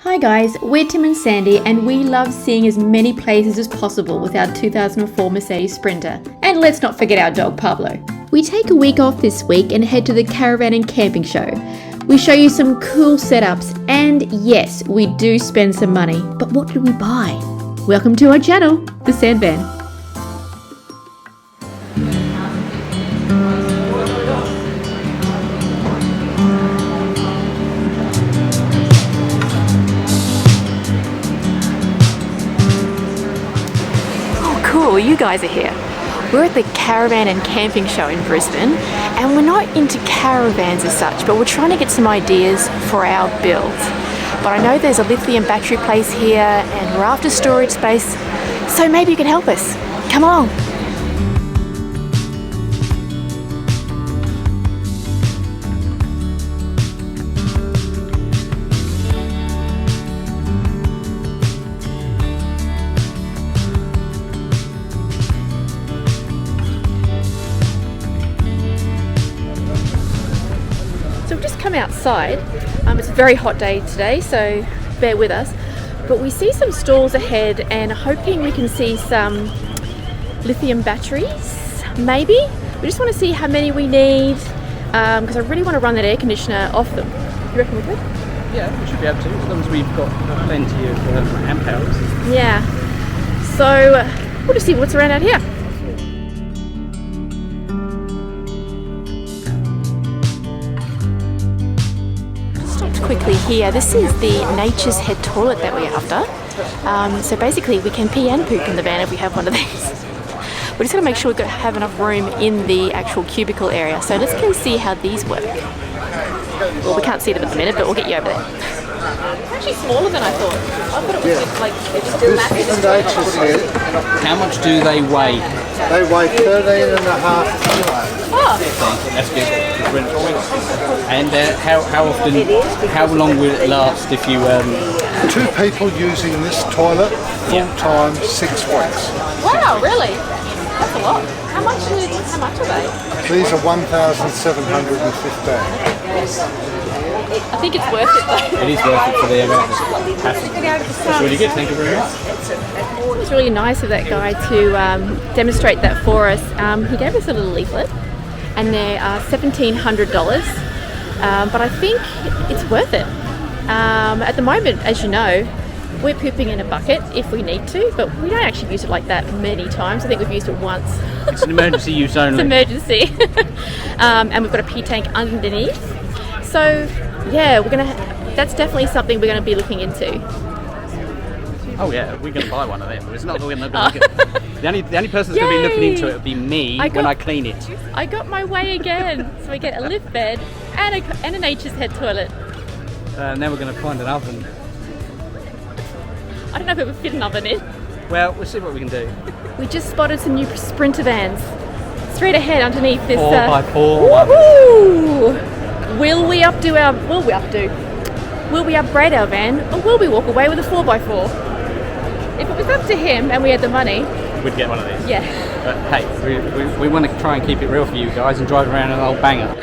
Hi guys, we're Tim and Sandy and we love seeing as many places as possible with our 2004 Mercedes Sprinter. And let's not forget our dog Pablo. We take a week off this week and head to the Caravan and Camping Show. We show you some cool setups and yes, we do spend some money. But what did we buy? Welcome to our channel, the Sand Van. You guys are here. We're at the Caravan and Camping Show in Brisbane and we're not into caravans as such, but we're trying to get some ideas for our build. But I know there's a lithium battery place here and we're after storage space, so maybe you can help us. Come along. So we've just come outside. It's a very hot day today, so bear with us. But we see some stalls ahead and hoping we can see some lithium batteries, maybe. We just want to see how many we need because I really want to run that air conditioner off them. You reckon we could? Yeah, we should be able to, as long as we've got plenty of amp hours. Yeah. So we'll just see what's around out here. Quickly here, this is the Nature's Head toilet that we're after. So basically we can pee and poop in the van if we have one of these. We're just going to make sure we have enough room in the actual cubicle area. So let's go see how these work. Well, we can't see them at the minute, but we'll get you over there. It's actually smaller than I thought. I thought it was like just massive. How much do they weigh? They weigh 13.5 kilos. Oh. That's good. And how long will it last if you... Two people using this toilet full time, 6 weeks. Wow, really? That's a lot. How much are they? These are 1,715. I think it's worth it though. It is worth it for the amount of capacity. That's really good, thank you very much. It was really nice of that guy to demonstrate that for us. He gave us a little leaflet and they are $1,700, but I think it's worth it. At the moment, as you know, we're pooping in a bucket if we need to, but we don't actually use it like that many times. I think we've used it once. It's an emergency use only. It's emergency. And we've got a pee tank underneath. So yeah, that's definitely something we're going to be looking into. Oh yeah, we're going to buy one of them. It's not going to look at. The only person that's going to be looking into it will be me when I clean it. I got my way again. So we get a lift bed and a Nature's Head toilet. Now we're going to find an oven. I don't know if it would fit an oven in. Well, we'll see what we can do. We just spotted some new Sprinter vans. Straight ahead underneath this 4x4 woohoo! Will we upgrade our van or will we walk away with a 4x4? If it was up to him and we had the money, we'd get one of these. Yeah. But hey, we want to try and keep it real for you guys and drive around an old banger.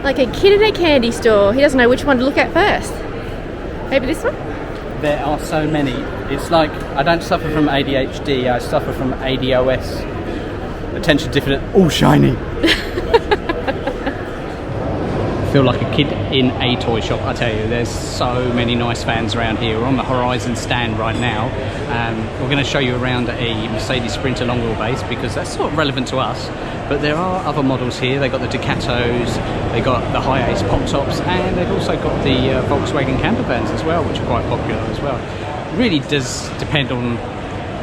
Like a kid in a candy store. He doesn't know which one to look at first. Maybe this one? There are so many. It's like I don't suffer from ADHD, I suffer from ADOS. Attention deficit, all shiny. I feel like a kid in a toy shop, I tell you. There's so many nice vans around here. We're on the Horizon stand right now. We're going to show you around a Mercedes Sprinter long wheelbase because that's sort of relevant to us. But there are other models here. They've got the Ducatos, they've got the Hi-Ace pop tops, and they've also got the Volkswagen Campervans as well, which are quite popular as well. It really does depend on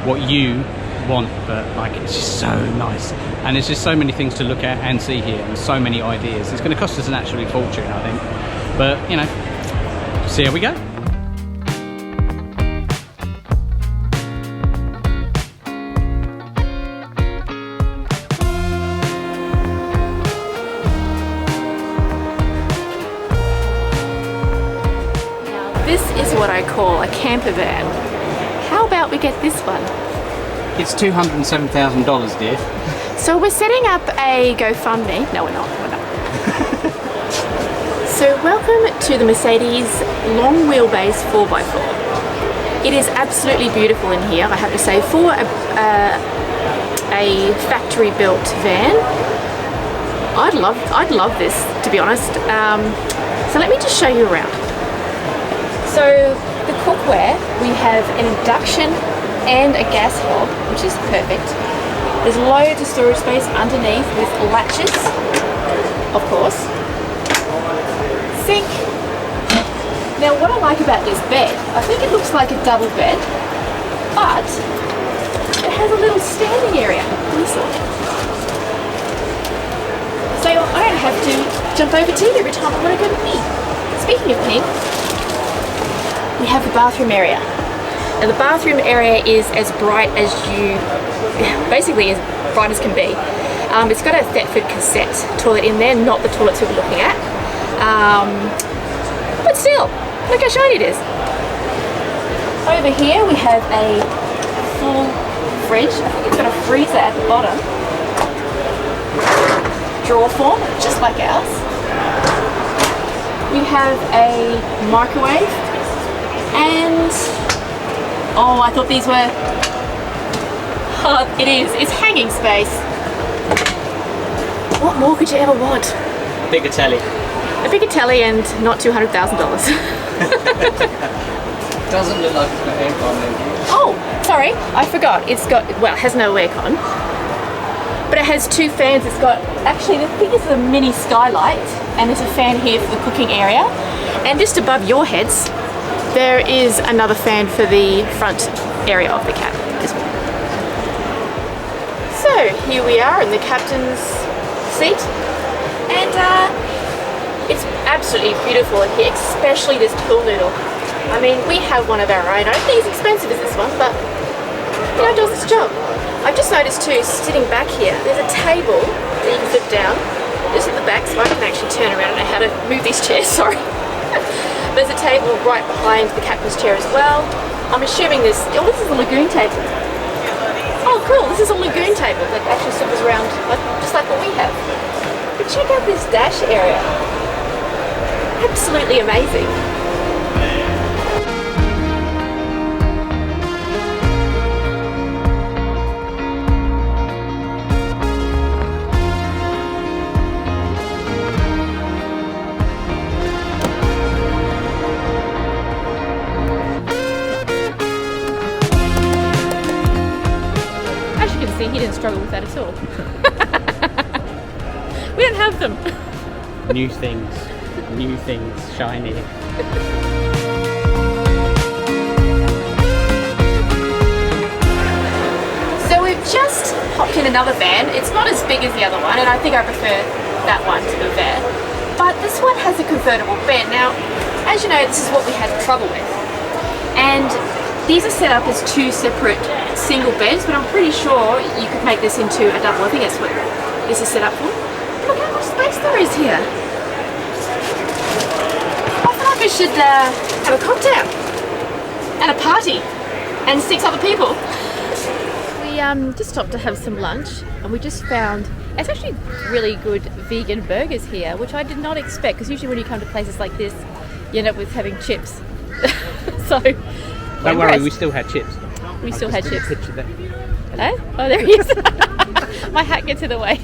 what you want, but like it's just so nice, and there's just so many things to look at and see here, and so many ideas. It's going to cost us an absolute fortune, I think, but you know, see how we go. Now this is what I call a camper van. How about we get this one? It's $207,000, dear. So we're setting up a GoFundMe. No, we're not. So welcome to the Mercedes long wheelbase 4x4. It is absolutely beautiful in here, I have to say, for a factory built van. I'd love this, to be honest. So let me just show you around. So the cookware, we have an induction and a gas hob, which is perfect. There's loads of storage space underneath with latches, of course. Sink. Now what I like about this bed, I think it looks like a double bed, but it has a little standing area. So I don't have to jump over TV every time I want to go to pee. Speaking of peeing, we have the bathroom area. Now the bathroom area is as bright as basically as bright as can be. It's got a Thetford cassette toilet in there, not the toilets we're looking at. But still, look how shiny it is. Over here we have a full fridge. I think it's got a freezer at the bottom. Drawer form, just like ours. We have a microwave and oh, I thought these were, it's hanging space. What more could you ever want? Bigger telly. A bigger telly and not $200,000. Doesn't look like it's got aircon in here. Oh, sorry, I forgot. It has no aircon, but it has two fans. It's got, actually, I think it's a mini skylight, and there's a fan here for the cooking area. And just above your heads, there is another fan for the front area of the cab as well. So here we are in the captain's seat, and it's absolutely beautiful in here, especially this pool noodle. I mean, we have one of our own. I don't think it's expensive as this one, but you know, it does its job. I've just noticed too, sitting back here, there's a table that you can flip down just at the back, so I can actually turn around. I don't know how to move these chairs, sorry. There's a table right behind the captain's chair as well. I'm assuming this is a lagoon table. Oh cool, this is a lagoon table that actually circles around just like what we have. But check out this dash area. Absolutely amazing. He didn't struggle with that at all. We don't have them. New things, shiny. So we've just hopped in another van. It's not as big as the other one, and I think I prefer that one to the van. But this one has a convertible bed. Now, as you know, this is what we had trouble with. And these are set up as two separate single beds, but I'm pretty sure you could make this into a double. I think that's what this is set up for. Look how much space there is here. I feel like I should have a cocktail and a party and 6 other people. We just stopped to have some lunch, and we just found it's actually really good vegan burgers here, which I did not expect, because usually when you come to places like this, you end up with having chips. So don't worry, we still had chips. We still had chips. Hello? Oh, there he is. My hat gets in the way.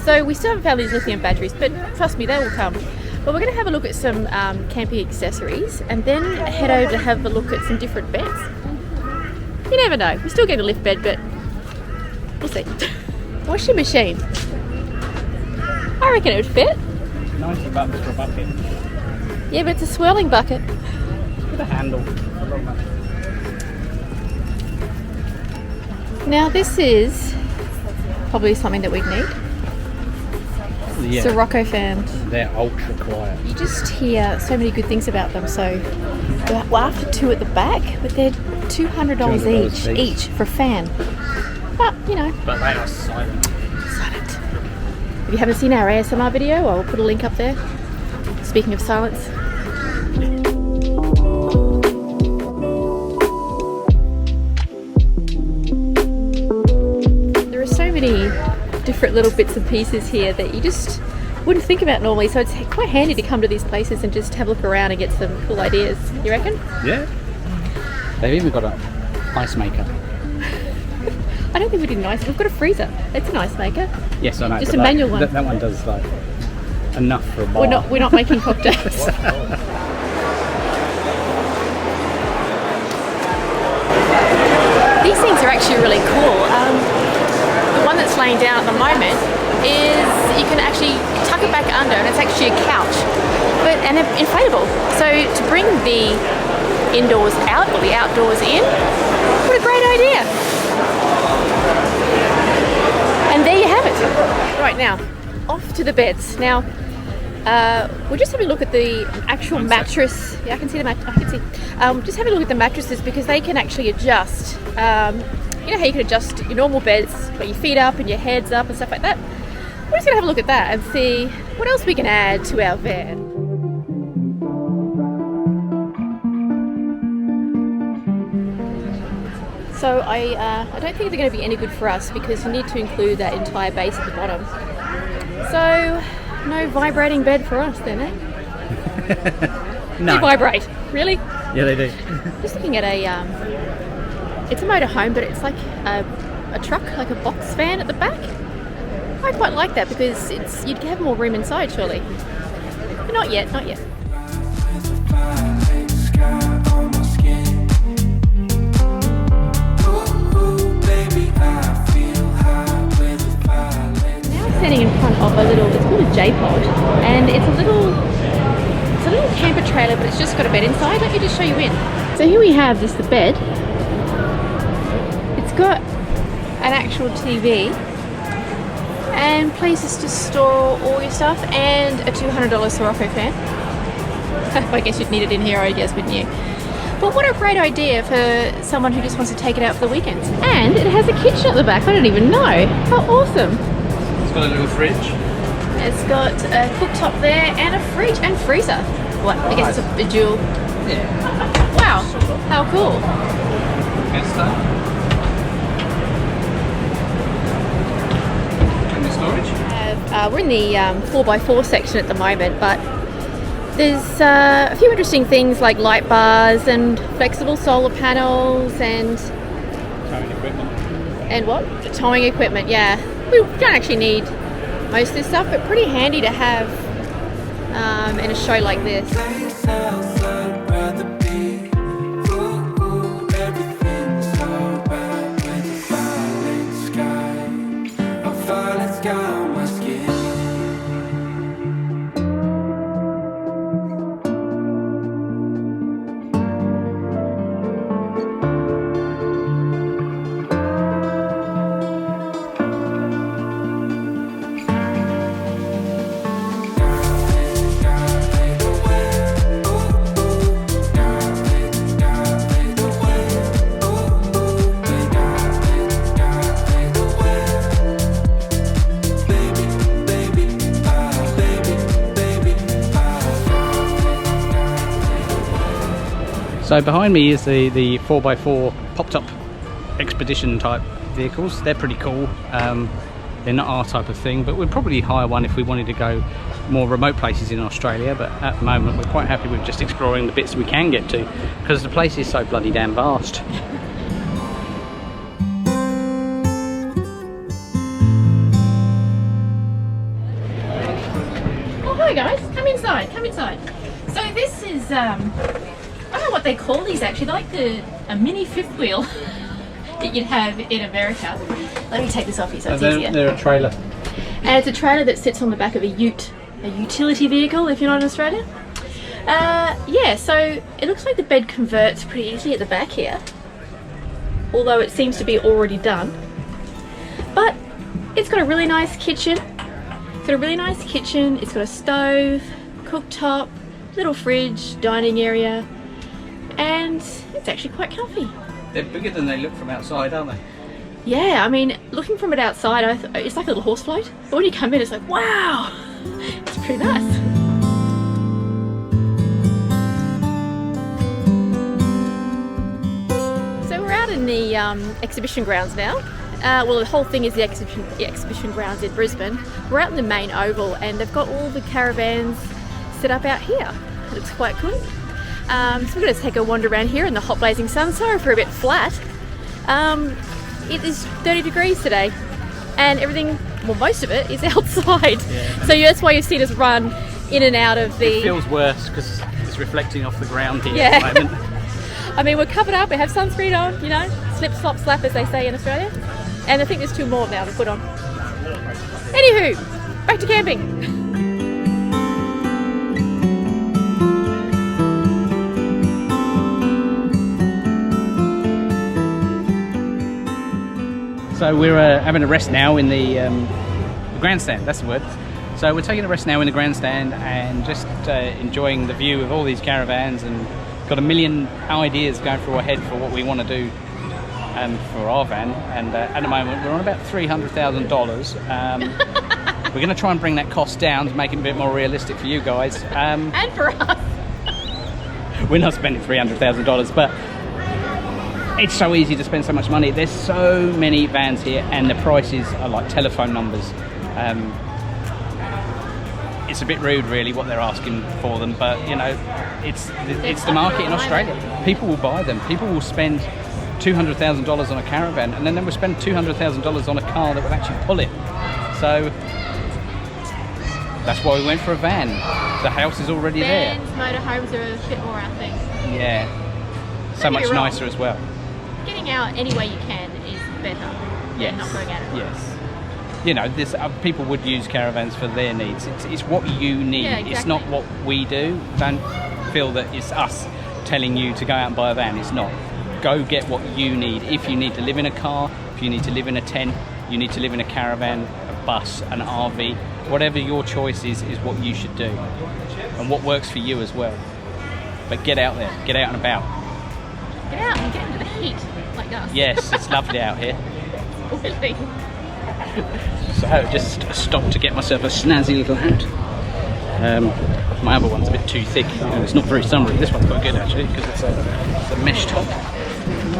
So we still haven't found these lithium batteries, but trust me, they will come. But we're going to have a look at some camping accessories, and then head over to have a look at some different beds. You never know. We're still getting a lift bed, but we'll see. Washing machine. I reckon it would fit. $90 for a bucket. Yeah, but it's a swirling bucket. With a handle. Now this is probably something that we'd need. Yeah. Sirocco fans. They're ultra quiet. You just hear so many good things about them. So we're after 2 at the back, but they're $200 each for a fan. But you know. But they are silent. Silent. If you haven't seen our ASMR video, I'll put a link up there. Speaking of silence. There are so many different little bits and pieces here that you just wouldn't think about normally, so it's quite handy to come to these places and just have a look around and get some cool ideas. You reckon? Yeah. They've even got an ice maker. I don't think we did an ice. We've got a freezer. It's an ice maker. Yes, I know. Just but a manual one. That one does like enough for a bar. We're not making cocktails. These things are actually really cool. The one that's laying down at the moment is you can actually tuck it back under, and it's actually a couch, and they're inflatable. So to bring the indoors out or the outdoors in, what a great idea! And there you have it. Right now, off to the beds. Now, we're just having a look at the actual mattress. Yeah, I can see the mattress. I can see. Just having a look at the mattresses because they can actually adjust. You know how you can adjust your normal beds, put your feet up and your heads up and stuff like that. We're just going to have a look at that and see what else we can add to our van. So I don't think they're going to be any good for us because you need to include that entire base at the bottom. So no vibrating bed for us then, eh? No. They vibrate, really? Yeah, they do. Just looking at it's a motorhome, but it's like a truck, like a box van at the back. I quite like that because you'd have more room inside, surely. But not yet, not yet. Standing in front of it's called a J-pod, and it's a little camper trailer, but it's just got a bed inside. Let me just show you in. So here we have the bed. It's got an actual TV and places to store all your stuff and a $200 Sirocco fan. I guess you'd need it in here, I guess, wouldn't you? But what a great idea for someone who just wants to take it out for the weekends. And it has a kitchen at the back. I don't even know. How awesome. It's got a little fridge. It's got a cooktop there and a fridge and freezer. What? I guess it's a dual. Yeah. Wow. How cool. Good stuff. In the storage? We're in the 4x4 section at the moment, but there's a few interesting things like light bars and flexible solar panels and Towing equipment. And what? Towing equipment, yeah. We don't actually need most of this stuff, but pretty handy to have in a show like this. So behind me is the 4x4 pop-top expedition type vehicles. They're pretty cool. They're not our type of thing, but we'd probably hire one if we wanted to go more remote places in Australia, but at the moment we're quite happy with just exploring the bits we can get to because the place is so bloody damn vast. Oh, hi guys, come inside, come inside. So this is, I don't know what they call these actually, they're like a mini fifth wheel that you'd have in America. Let me take this off you so it's easier. They're a trailer. And it's a trailer that sits on the back of a ute, a utility vehicle if you're not in Australia. Yeah, so it looks like the bed converts pretty easily at the back here, although it seems to be already done. But it's got a really nice kitchen. It's got a really nice kitchen. It's got a stove, cooktop, little fridge, dining area, and it's actually quite comfy. They're bigger than they look from outside, aren't they? Yeah, I mean, looking from it outside, it's like a little horse float. But when you come in, it's like, wow, it's pretty nice. So we're out in the exhibition grounds now. Well, the whole thing is the exhibition grounds in Brisbane. We're out in the main oval, and they've got all the caravans set up out here. It looks quite cool. So we're going to take a wander around here in the hot blazing sun. Sorry for a bit flat. It is 30 degrees today, and everything, well, most of it is outside. Yeah. So that's why you've seen us run in and out of the... It feels worse because it's reflecting off the ground here yeah. at the moment. I mean, we're covered up, we have sunscreen on, you know, slip, slop, slap, as they say in Australia. And I think there's 2 more now to put on. Anywho, back to camping. So we're having a rest now in the grandstand, that's the word. So we're taking a rest now in the grandstand and just enjoying the view of all these caravans, and got a million ideas going through our head for what we want to do for our van. And at the moment we're on about $300,000. We're going to try and bring that cost down to make it a bit more realistic for you guys. And for us. We're not spending $300,000, but it's so easy to spend so much money. There's so many vans here, and the prices are like telephone numbers. It's a bit rude really what they're asking for them, but you know, it's the market in Australia. People will buy them. People will spend $200,000 on a caravan, and then they will spend $200,000 on a car that will actually pull it. So that's why we went for a van. The house is already there. Vans, motorhomes are a bit more our thing. Yeah, so much nicer as well. Getting out any way you can is better than not going out at all. Yes. You know, this people would use caravans for their needs. It's what you need. Yeah, exactly. It's not what we do. Don't feel that it's us telling you to go out and buy a van. It's not. Go get what you need. If you need to live in a car, if you need to live in a tent, you need to live in a caravan, a bus, an RV, whatever your choice is what you should do, and what works for you as well. But get out there, get out and about. Get out and get into the heat like us. Yes, it's lovely out here. Really. So just stopped to get myself a snazzy little hat. My other one's a bit too thick, it's not very summery. This one's quite good actually because it's a mesh top,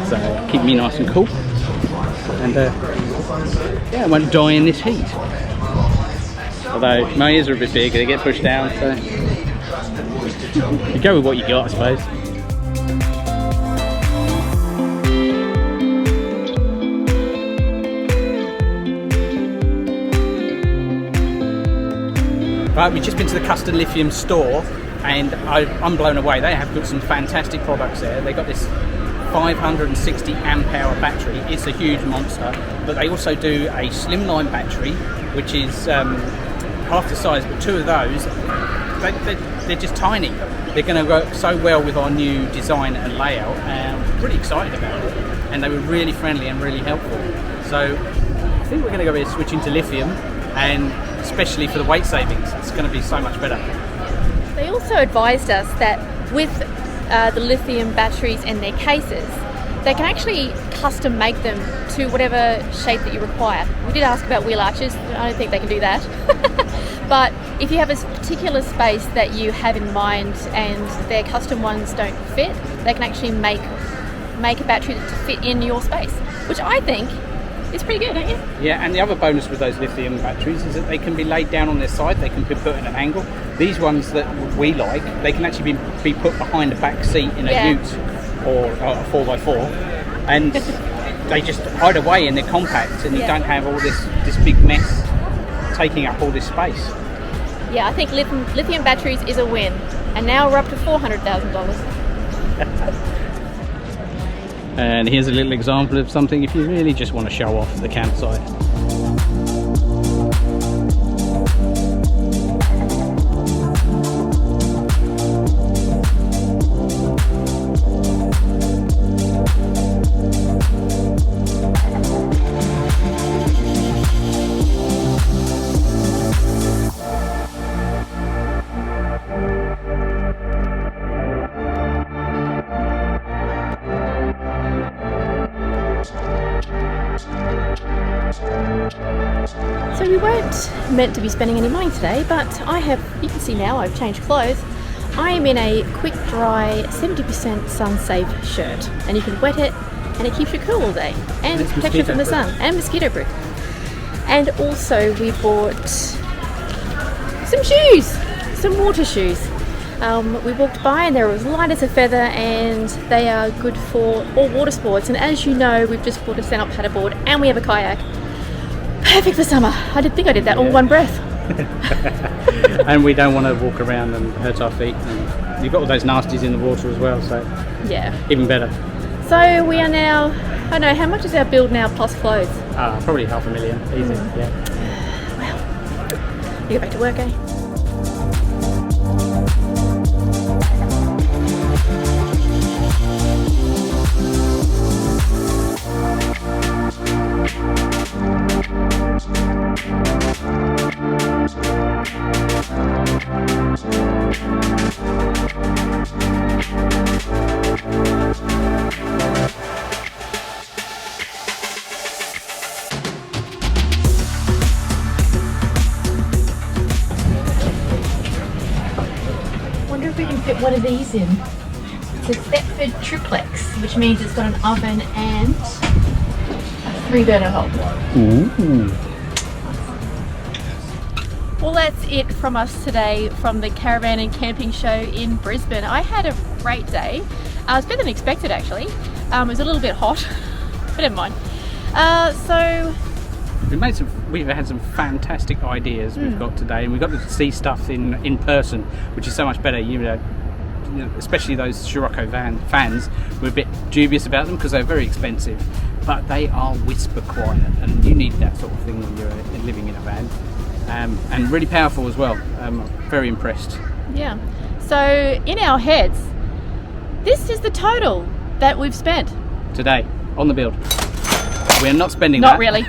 so keep me nice and cool. And yeah, I won't die in this heat. Although my ears are a bit big, they get pushed down, so you go with what you got, I suppose. Right, we've just been to the Custom Lithium store, and I'm blown away. They have got some fantastic products there. They've got this 560 amp hour battery. It's a huge monster, but they also do a slimline battery, which is half the size, but 2 of those, they're just tiny. They're going to go so well with our new design and layout, and I'm pretty excited about it. And they were really friendly and really helpful. So I think we're going to go with switching to lithium, and especially for the weight savings, it's going to be so much better. They also advised us that with the lithium batteries and their cases, they can actually custom make them to whatever shape that you require. We did ask about wheel arches. I don't think they can do that. But if you have a particular space that you have in mind and their custom ones don't fit, they can actually make a battery to fit in your space, which I think is pretty good, don't you? Yeah, and the other bonus with those lithium batteries is that they can be laid down on their side, they can be put in an angle. These ones that we like, they can actually be put behind a back seat in a ute or a 4x4, and they just hide away and they're compact, and you don't have all this big mess taking up all this space. Yeah, I think lithium batteries is a win, and now we're up to $400,000. And here's a little example of something if you really just want to show off the campsite. So we weren't meant to be spending any money today, but you can see now I've changed clothes. I am in a quick dry 70% sun safe shirt, and you can wet it and it keeps you cool all day, and it's protects you from the sun, and mosquito proof. And also we bought some shoes, some water shoes. We walked by and they were as light as a feather, and they are good for all water sports. And as you know, we've just bought a stand-up paddleboard and we have a kayak. Perfect for summer. I did think I did that all one breath. And we don't want to walk around and hurt our feet. And you've got all those nasties in the water as well, so yeah, even better. So we are now, I don't know, how much is our build now plus clothes? Probably $500,000, easy. Yeah. Well, you go back to work, eh? Wonder if we can fit one of these in. It's a Thetford triplex, which means it's got an oven and a 3-burner hob. Ooh. Well, that's it from us today from the Caravan and Camping Show in Brisbane. I had a great day. It was better than expected, actually. It was a little bit hot, but never mind. So We've had some fantastic ideas we've got today, and we've got to see stuff in person, which is so much better. You know, especially those Scirocco fans, we're a bit dubious about them because they're very expensive, but they are whisper quiet, and you need that sort of thing when you're living in a van. And really powerful as well. Very impressed. yeah. So in our heads, this is the total that we've spent. Today, on the build. We're not spending that. Not really.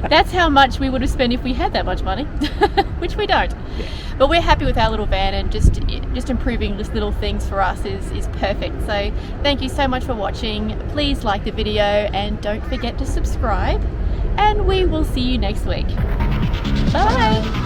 That's how much we would have spent if we had that much money, which we don't. Yeah. But we're happy with our little van, and just improving just little things for us is perfect. So thank you so much for watching. Please like the video and don't forget to subscribe, and we will see you next week. Bye.